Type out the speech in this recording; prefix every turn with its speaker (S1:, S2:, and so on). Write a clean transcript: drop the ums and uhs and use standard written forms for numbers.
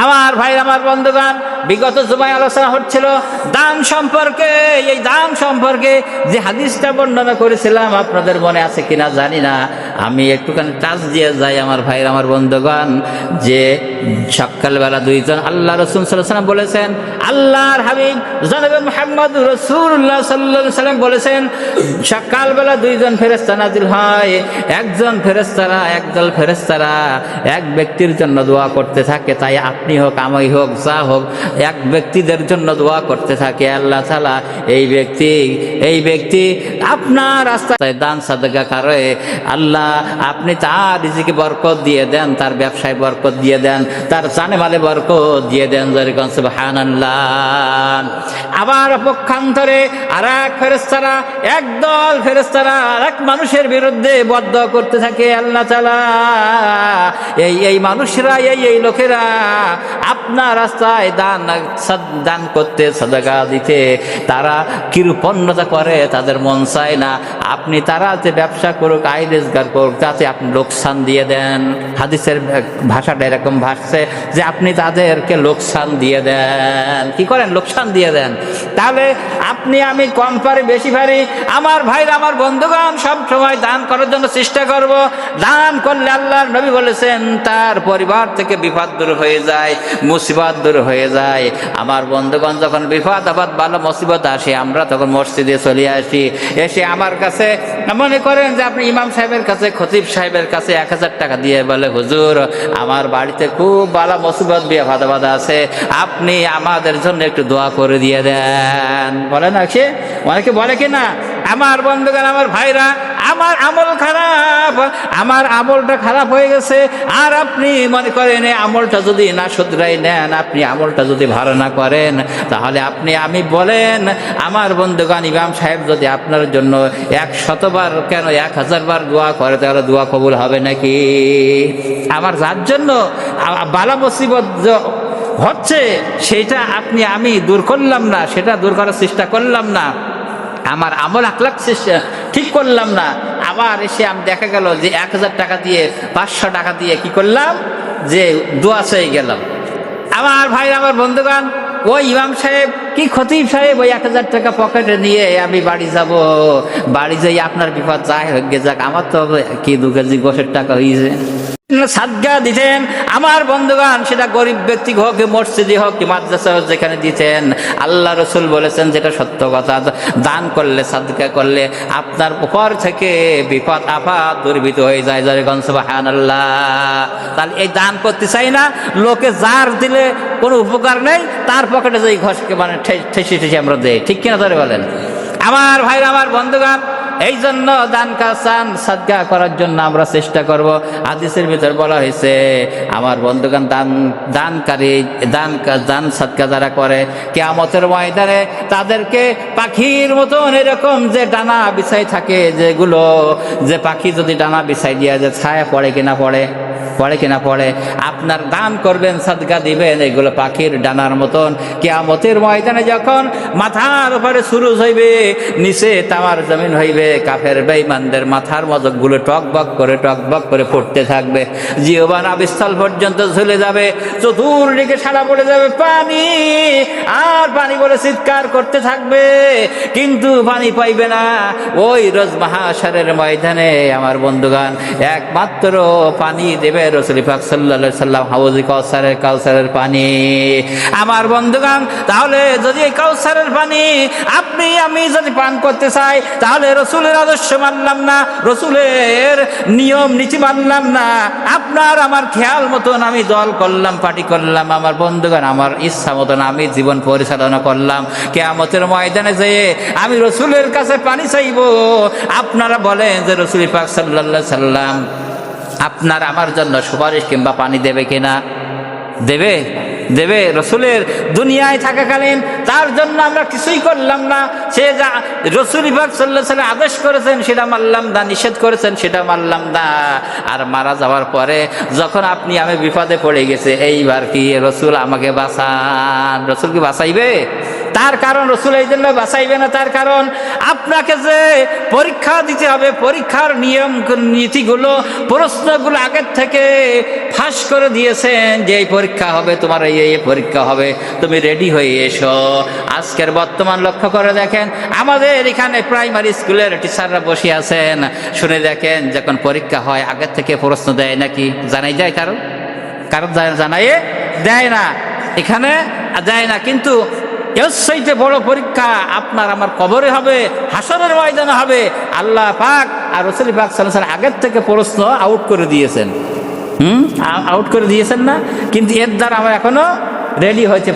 S1: আমার ভাই, আমার বন্ধুগণ, বিগত জুমায় আলোচনা হচ্ছিল দান সম্পর্কে। এই দান সম্পর্কে যে হাদিসটা বর্ণনা করেছিলাম, আপনাদের মনে আছে কিনা জানি না, আমি একটুখানি টাচ দিয়ে যাই আমার ভাই, আমার বন্ধুগণ। যে সকালবেলা দুইজন আল্লাহ রাসূল সাল্লাল্লাহু আলাইহি ওয়াসাল্লাম বলেছেন, আল্লাহর হাবিব জনাবে মুহাম্মদ রাসূলুল্লাহ সাল্লাল্লাহু আলাইহি ওয়াসাল্লাম বলেছেন, সকালবেলা দুইজন ফেরেশতা নাজিল হয়। একদল ফেরেশতারা এক ব্যক্তির জন্য দোয়া করতে থাকে। তাই আপনি হোক, আমি হোক, যা হোক, এক ব্যক্তিদের জন্য দোয়া করতে থাকে। আল্লাহ তাআলা এই ব্যক্তি আপনার রাস্তায় দান সাদকা করে, আল্লাহ আপনি তার রিজিকে বরকত দিয়ে দেন, তার ব্যবসায় বরকত দিয়ে দেন, তার জানে মালে বরকত দিয়ে দেন। সুবহানাল্লাহ। আবার পক্ষান্তরে একদল ফেরেশতারা আরেক মানুষের বিরুদ্ধে বদদোয়া করতে থাকে। আল্লাহ তাআলা এই মানুষরা, এই লোকেরা আপনার রাস্তায় দান করতে, সাদাকা দিতে তারা কৃপণতা করে, তাদের মন চায় না আপনি তারা যে ব্যবসা করুক, আয় রোজগার করুক, তাতে আপনি লোকসান দিয়ে দেন। হাদিসের ভাষাটা এরকম ভাসছে যে আপনি তাদেরকে লোকসান দিয়ে দেন। কি করেন? লোকসান দিয়ে দেন। তাহলে আপনি আমি কম পারি বেশি পারি, আমার ভাইরা, আমার বন্ধুগণ, সব সময় দান করার জন্য চেষ্টা করব। দান করলে আল্লাহর নবী বলেছেন তার পরিবার থেকে বিপদ দূর হয়ে যায়, মুসিবত দূর হয়ে যায়। আমার বন্ধুগণ, যখন বিপদ আপদ ভালো মুসিবত আসে, আমরা তখন মসজিদে চলে আসি। এসে আমার কাছে মনে করেন যে আপনি ইমাম সাহেবের কাছে, খতিব সাহেবের কাছে 1000 টাকা দিয়ে বলে, হুজুর আমার বাড়িতে খুব ভালো মুসিবত বিয়ে বাধা আছে, আপনি আমাদের জন্য একটু দোয়া করে দিয়ে দেন। বলে না সে? অনেকে বলে কি না? আমার বন্ধুগণ, আমার ভাইরা, আমার আমল খারাপ, আমার আমলটা খারাপ হয়ে গেছে, আর আপনি মনে করেন এই আমলটা যদি না শুধরাই নেন, আপনি আমলটা যদি ভালো না করেন, তাহলে আমি বলেন আমার বন্ধুগণ, ইমাম সাহেব যদি আপনার জন্য 100 বার কেন 1000 বার দোয়া করে, তাহলে দোয়া কবুল হবে নাকি? আমার যার জন্য বালা মুসিবত হচ্ছে সেটা আমি দূর করলাম না, সেটা দূর করার চেষ্টা করলাম না, আমার আমল আখলাক ঠিক করলাম না, আবার এসে আমি দেখা গেল যে 1000 টাকা দিয়ে, 500 টাকা দিয়ে কি করলাম, যে দোয়া চেয়ে গেলাম। আমার ভাই, আমার বন্ধুগণ, ওই ইমাম সাহেব কি খতিব সাহেব ওই 1000 টাকা পকেটে নিয়ে আমি বাড়ি যাব, বাড়ি যাই আপনার বিপদ যাই হোক যাক, আমার তো কি 2 কেজি গোশের টাকা হয়েছে, সাদকা দিতেন। আমার বন্ধুগণ, সেটা গরিব ব্যক্তি হোক, মসজিদে হোক, মাদ্রাসা হোক, যেখানে দিতেন, আল্লাহ রসুল বলেছেন যেটা সত্য কথা, দান করলে, সাদকা করলে আপনার উপর থেকে বিপদ আপদ দুর্বৃত হয়ে যায়। সুবহানাল্লাহ। তাহলে এই দান করতে চাই না, লোকে যার দিলে কোনো উপকার নেই, তার পকেটে যাই ঘষকে মানে ঠেসে আমরা দেই, ঠিক কিনা ধরে বলেন? আমার ভাইরা, আমার বন্ধুগণ, এই জন্য দান কাসান সাদকা করার জন্য আমরা চেষ্টা করব। হাদিসের ভিতর বলা হয়েছে, আমার বন্ধুগণ, দান সাদকা যারা করে, কিয়ামতের ময়দানে তাদেরকে পাখির মতন এরকম যে ডানা বিছাই থাকে, যেগুলো যে পাখি যদি ডানা বিছাই দিয়া যে ছায়া পড়ে কিনা পড়ে, আপনার দান করবেন, সাদকা দিবেন, এগুলো পাখির ডানার মতন কিয়ামতের ময়দানে যখন মাথার উপরে সুরুজ হইবে, নিচে তামার জমিন হইবে, কাফের বেঈমানদের মাথার মজকগুলো টকবক করে পড়তে থাকবে, জিহ্বা নাভিস্থল পর্যন্ত ঝুলে যাবে, চতুর্দিকে সারা পড়ে যাবে পানি, আর পানি বলে চিৎকার করতে থাকবে, কিন্তু পানি পাইবে না। ওই রোজ মাহশরের ময়দানে আমার বন্ধুগণ, একমাত্র পানি দেবে রাসূল পাক সাল্লাল্লাহু আলাইহি সাল্লাম, হাউজে কাউসারের পানি। আমার বন্ধুগণ, তাহলে যদি এই কাউসারের পানি আপনি আমি যদি পান করতে চাই, তাহলে রসুলের আদর্শ মানলাম না, রসুলের নিয়ম নীতি মানলাম না, আপনার আমার খেয়াল মতন আমি দল করলাম, পার্টি করলাম, আমার বন্ধুগণ আমার ইচ্ছা মতন আমি জীবন পরিচালনা করলাম, কিয়ামতের ময়দানে যেয়ে আমি রসুলের কাছে পানি চাইব, আপনারা বলেন যে রাসূল পাক সাল্লাল্লাহু আলাইহি সাল্লাম আপনার আমার জন্য সুপারিশ কিংবা পানি দেবে কিনা? দেবে। রসুলের দুনিয়ায় থাকাকালীন তার জন্য আমরা কিছুই করলাম না, সে যা রাসূল পাক সাল্লাল্লাহু আলাইহি ওয়াসাল্লাম আদেশ করেছেন সেটা মানলাম না, নিষেধ করেছেন সেটা মানলাম না, আর মারা যাওয়ার পরে যখন আপনি আমি বিপদে পড়ে গেছে, এইবার কি রসুল আমাকে বাঁচান? রসুল কি বাঁচাইবে? তার কারণ রসুল এই জন্য বাঁচাইবে না, তার কারণ আপনাকে যে পরীক্ষা দিতে হবে, পরীক্ষার নিয়ম নীতিগুলো প্রশ্নগুলো আগের থেকে ফাঁস করে দিয়েছেন যে এই পরীক্ষা হবে, তোমার এই পরীক্ষা হবে, তুমি রেডি হয়ে এসো। আজকের বর্তমান লক্ষ্য করে দেখেন, আমাদের এখানে প্রাইমারি স্কুলের টিচাররা বসে আছেন, শুনে দেখেন যখন পরীক্ষা হয় আগের থেকে প্রশ্ন দেয় নাকি? জানাই যায় কারণ জানাই দেয় না, এখানে দেয় না। কিন্তু এর চাইতে বড় পরীক্ষা আপনার আমার কবরে হবে, হাসরের ময়দানে হবে। আল্লাহ পাক আর রাসূল পাক সাল্লাল্লাহু আলাইহি ওয়াসাল্লাম আগের থেকে প্রশ্ন আউট করে দিয়েছেন, আউট করে দিয়েছেন না, কিন্তু এর দ্বারা আমরা এখনো রেডি হয়েছে।